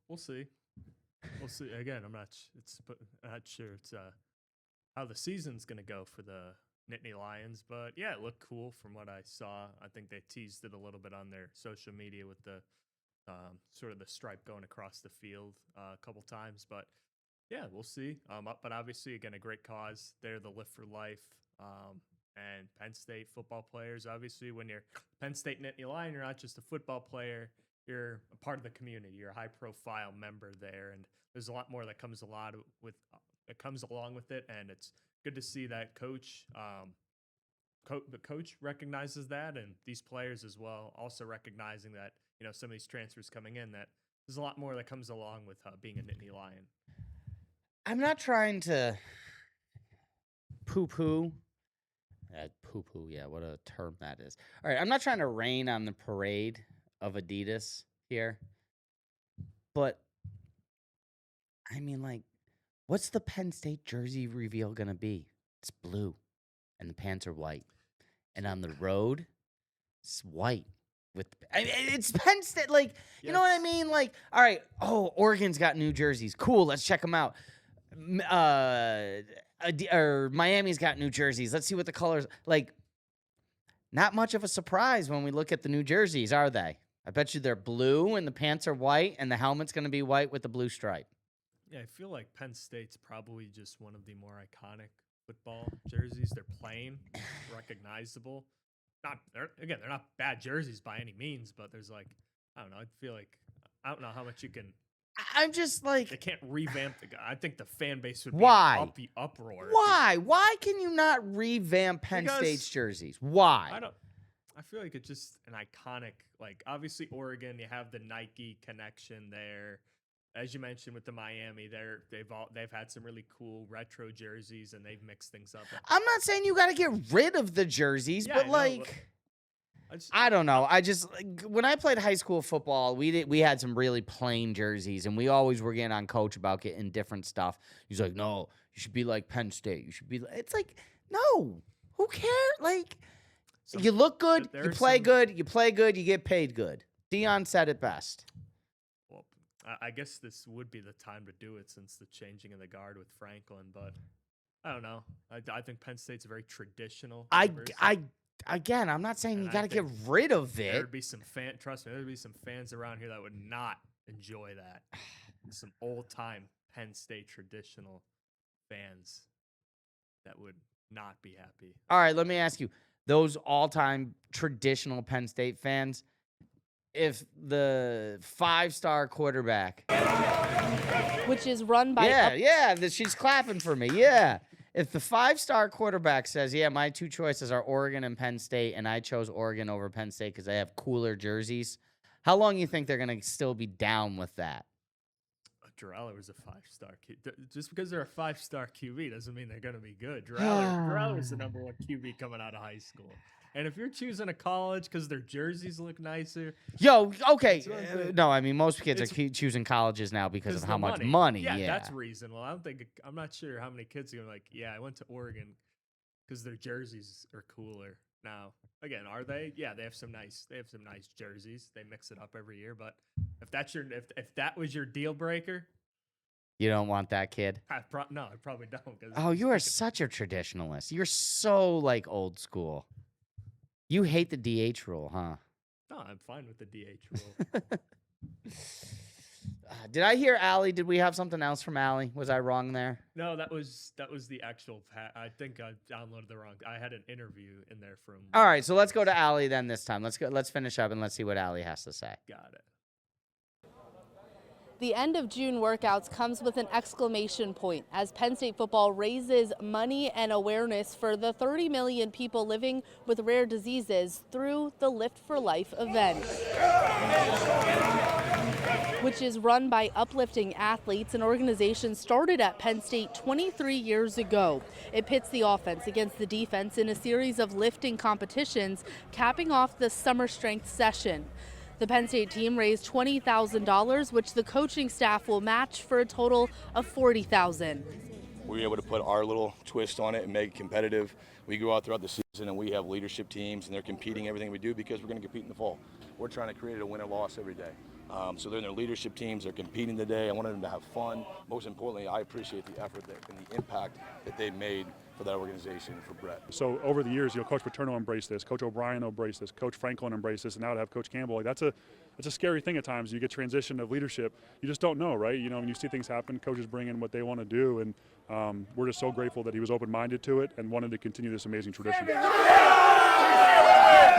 B: We'll see. We'll see. Again, I'm not sure it's how the season's gonna go for the Nittany Lions, but yeah, it looked cool from what I saw. I think they teased it a little bit on their social media with the sort of the stripe going across the field a couple times, but yeah, we'll see. But obviously, again, a great cause. They're the Live for Life. And Penn State football players, obviously, when you're Penn State Nittany Lion, you're not just a football player. You're a part of the community. You're a high-profile member there, and there's a lot more that comes along with it. And it's good to see that the coach recognizes that, and these players as well, also recognizing that some of these transfers coming in, that there's a lot more that comes along with being a Nittany Lion.
A: I'm not trying to poo-poo. Poo-poo, yeah, what a term that is. All right, I'm not trying to rain on the parade of Adidas here, but, I mean, like, what's the Penn State jersey reveal going to be? It's blue, and the pants are white. And on the road, it's white. It's Penn State, like, you know what I mean? Like, all right, Oregon's got new jerseys. Cool, let's check them out. Or Miami's got new jerseys. Let's see what the colors like. Not much of a surprise when we look at the new jerseys, are they? I bet you they're blue and the pants are white and the helmet's going to be white with the blue stripe.
B: Yeah, I feel like Penn State's probably just one of the more iconic football jerseys. They're plain, recognizable. They're not bad jerseys by any means, but there's I don't know. I feel like I don't know how much you can.
A: I'm just like,
B: they can't revamp the guy. I think the fan base would be uproar.
A: Why? Why can you not revamp Penn State's jerseys? Why?
B: I feel like it's just an iconic. Obviously Oregon, you have the Nike connection there. As you mentioned with the Miami, they've had some really cool retro jerseys and they've mixed things up.
A: I'm not saying you got to get rid of the jerseys, but I don't know. When I played high school football, we had some really plain jerseys, and we always were getting on coach about getting different stuff. He's like, no, you should be like Penn State. You should be. It's like, no, who cares? You look good, you play good, you get paid good. Dion said it best.
B: Well, I guess this would be the time to do it since the changing of the guard with Franklin, but I don't know. I think Penn State's a very traditional.
A: Again, I'm not saying you got to get rid of it.
B: There'd be some trust me, there'd be some fans around here that would not enjoy that. Some old-time Penn State traditional fans that would not be happy.
A: All right, let me ask you. Those all-time traditional Penn State fans, if the 5-star quarterback,
G: which is run by
A: she's clapping for me. Yeah. If the 5-star quarterback says, yeah, my 2 choices are Oregon and Penn State, and I chose Oregon over Penn State because they have cooler jerseys, how long do you think they're going to still be down with that?
B: Dreller was a 5-star QB. Just because they're a 5-star QB doesn't mean they're going to be good. Dreller was the number 1 QB coming out of high school. And if you're choosing a college because their jerseys look nicer.
A: Okay. No, I mean, most kids are choosing colleges now because of how much money.
B: Yeah, that's reasonable. I'm not sure how many kids are going to I went to Oregon because their jerseys are cooler now. Again, are they? Yeah, they have some nice jerseys. They mix it up every year. But if that was your deal breaker,
A: You don't want that kid.
B: no, I probably don't. 'Cause
A: Oh,
B: it's
A: you are
B: like
A: such a traditionalist. You're so like old school. You hate the DH rule, huh?
B: no, I'm fine with the DH rule.
A: Did I hear Allie? Did we have something else from Allie? Was I wrong there?
B: No, that was the actual. I think I downloaded the wrong. I had an interview in there from.
A: All right, so let's go to Allie then this time. Let's finish up and let's see what Allie has to say.
B: Got it.
G: The end of June workouts comes with an exclamation point as Penn State football raises money and awareness for the 30 million people living with rare diseases through the Lift for Life event, which is run by Uplifting Athletes, an organization started at Penn State 23 years ago. It pits the offense against the defense in a series of lifting competitions, capping off the summer strength session. The Penn State team raised $20,000, which the coaching staff will match for a total of $40,000.
J: We were able to put our little twist on it and make it competitive. We go out throughout the season and we have leadership teams and they're competing everything we do because we're going to compete in the fall. We're trying to create a win or loss every day. So they're in their leadership teams, they're competing today. I wanted them to have fun. Most importantly, I appreciate the effort and the impact that they've made for that organization, for Brett.
K: So over the years, Coach Paterno embraced this, Coach O'Brien embraced this, Coach Franklin embraced this, and now to have Coach Campbell, that's a scary thing at times. You get transition of leadership. You just don't know, right? When you see things happen, coaches bring in what they want to do, and we're just so grateful that he was open-minded to it and wanted to continue this amazing tradition.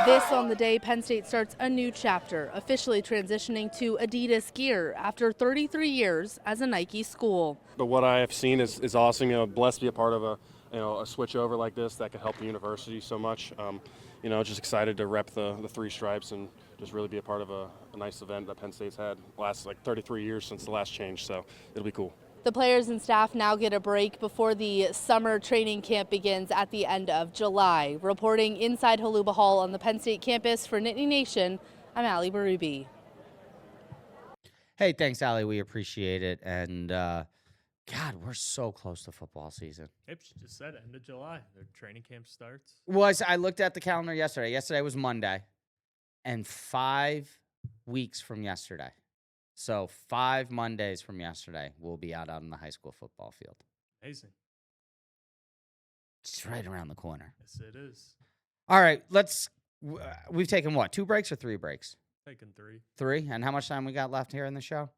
G: This on the day Penn State starts a new chapter, officially transitioning to Adidas gear after 33 years as a Nike school.
F: But what I have seen is awesome. Blessed to be a part of a switch over like this that could help the university so much. Just excited to rep the three stripes and just really be a part of a nice event that Penn State's had last 33 years since the last change. So it'll be cool.
G: The players and staff now get a break before the summer training camp begins at the end of July. Reporting inside Haluba Hall on the Penn State campus for Nittany Nation, I'm Allie Berube.
A: Hey, thanks, Allie. We appreciate it. And God, we're so close to football season.
B: Yep, she just said end of July. Their training camp starts.
A: I looked at the calendar yesterday. Yesterday was Monday, and 5 weeks from yesterday. So 5 Mondays from yesterday, we'll be out on the high school football field.
B: Amazing.
A: It's right around the corner.
B: Yes, it is.
A: All right, we've taken what, 2 breaks or 3 breaks?
B: Taking 3.
A: 3? And how much time we got left here in the show?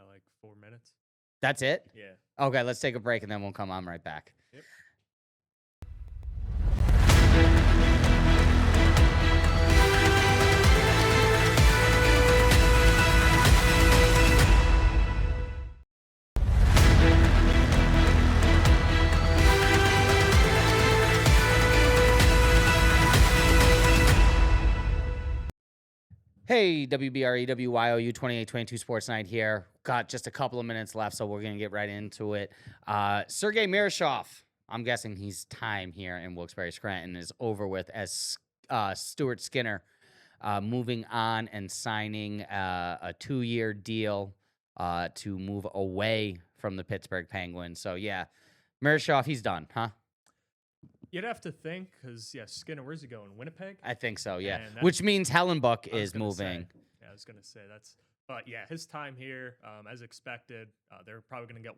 B: Like 4 minutes.
A: That's it?
B: Yeah.
A: Okay, let's take a break and then we'll come on right back.
B: Yep.
A: Hey, WBRE, WYOU 2822 Sports Night here. Got just a couple of minutes left, so we're going to get right into it. Sergei Mirashov, I'm guessing his time here in Wilkes-Barre Scranton is over with as Stuart Skinner moving on and signing a 2-year deal to move away from the Pittsburgh Penguins. So, yeah, Mirashov, he's done, huh?
B: You'd have to think, because, Skinner, where's he going? Winnipeg?
A: I think so, yeah.
B: And
A: Which means Hellenbuck is moving.
B: I was going to say but his time here, as expected, they're probably going to get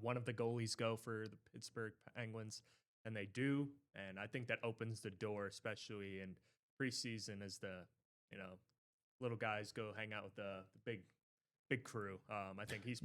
B: one of the goalies go for the Pittsburgh Penguins, and they do. And I think that opens the door, especially in preseason, as the little guys go hang out with the big crew. I think he's.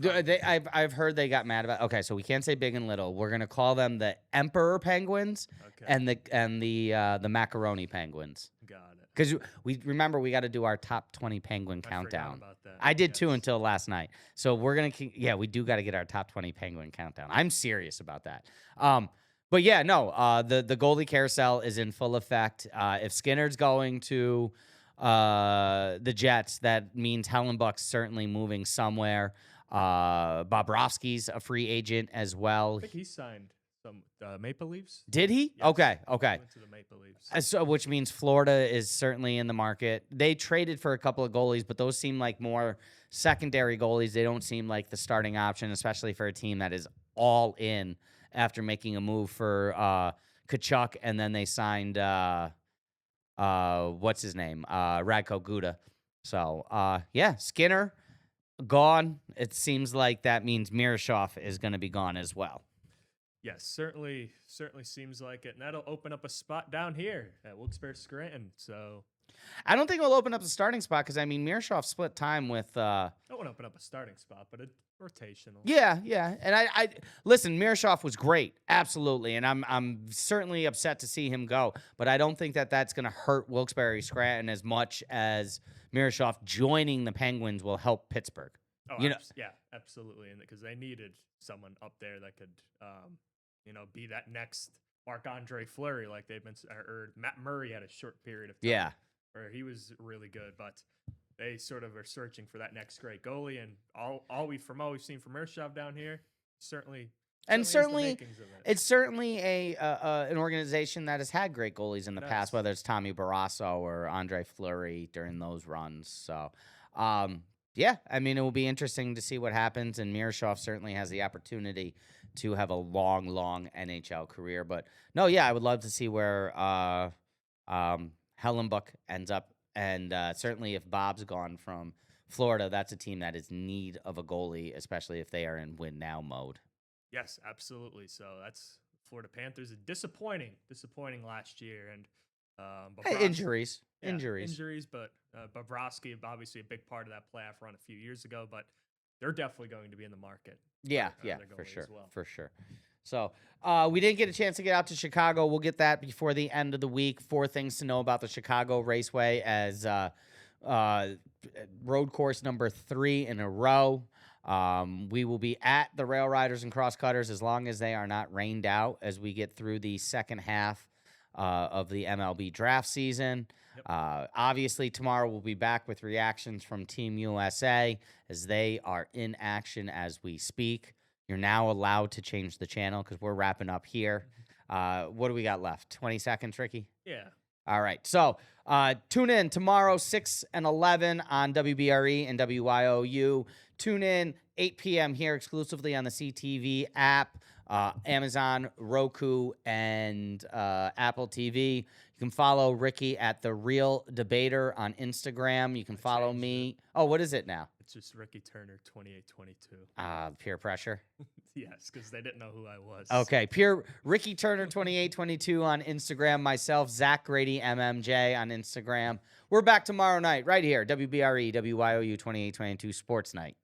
A: I've heard they got mad about. Okay, so we can't say big and little. We're gonna call them the Emperor Penguins and the Macaroni Penguins.
B: Got it.
A: Because we got to do our top 20 Penguin countdown.
B: About that.
A: I did too until last night. So we're gonna we do got to get our top 20 Penguin countdown. I'm serious about that. But yeah, no. The goalie carousel is in full effect. If Skinner's going to the Jets, that means Hellenbuck's certainly moving somewhere. Bobrovsky's a free agent as well.
B: I think he signed some Maple Leafs.
A: Did he?
B: Yes.
A: Okay.
B: He went to the Maple Leafs.
A: So, which means Florida is certainly in the market. They traded for a couple of goalies, but those seem like more secondary goalies. They don't seem like the starting option, especially for a team that is all in after making a move for Kachuk, and then they signed what's his name? Radko Guda. So yeah, Skinner gone. It seems like that means Miroshov is going to be gone as well.
B: Yes, certainly seems like it, and that'll open up a spot down here at Wilkes-Barre Scranton. So
A: I don't think it'll open up the starting spot because I mean Miroshov split time with.
B: I won't open up a starting spot, but a rotational.
A: Yeah, and I listen. Miroshov was great, absolutely, and I'm certainly upset to see him go. But I don't think that that's going to hurt Wilkes-Barre Scranton as much as Miroshov joining the Penguins will help Pittsburgh.
B: Oh,
A: you know,
B: yeah, absolutely, and because they needed someone up there that could, be that next Marc-Andre Fleury, like they've been, or Matt Murray had a short period of time.
A: Yeah.
B: Where he was really good, but they sort of are searching for that next great goalie, and all we've seen from Miroshov down here, certainly it's
A: certainly an organization that has had great goalies in the past, whether it's Tommy Barrasso or Andre Fleury during those runs. So, yeah, I mean, it will be interesting to see what happens, and Miroshov certainly has the opportunity to have a long, long NHL career. But no, yeah, I would love to see where Hellenbuck ends up, and certainly if Bob's gone from Florida, that's a team that is in need of a goalie, especially if they are in win now mode.
B: Yes, absolutely. So that's Florida Panthers. Disappointing last year, and
A: injuries,
B: but Bobrovsky, obviously a big part of that playoff run a few years ago, but they're definitely going to be in the market.
A: Yeah, for sure. So we didn't get a chance to get out to Chicago. We'll get that before the end of the week. 4 things to know about the Chicago Raceway as road course number 3 in a row. We will be at the Rail Riders and Cross Cutters as long as they are not rained out as we get through the second half of the MLB draft season. Yep. Obviously, tomorrow we'll be back with reactions from Team USA as they are in action as we speak. You're now allowed to change the channel because we're wrapping up here. What do we got left? 20 seconds, Ricky?
B: Yeah.
A: All right. So tune in tomorrow, 6 and 11 on WBRE and WYOU. Tune in 8 p.m. here exclusively on the CTV app, Amazon, Roku, and Apple TV. You can follow Ricky at The Real Debater on Instagram. You can follow me. Oh, what is it now?
B: It's just Ricky Turner 2822.
A: Peer pressure.
B: Yes, because they didn't know who I was.
A: Okay, Ricky Turner 2822 on Instagram. Myself, Zach Grady MMJ on Instagram. We're back tomorrow night right here, WBRE WYOU 2822 Sports Night.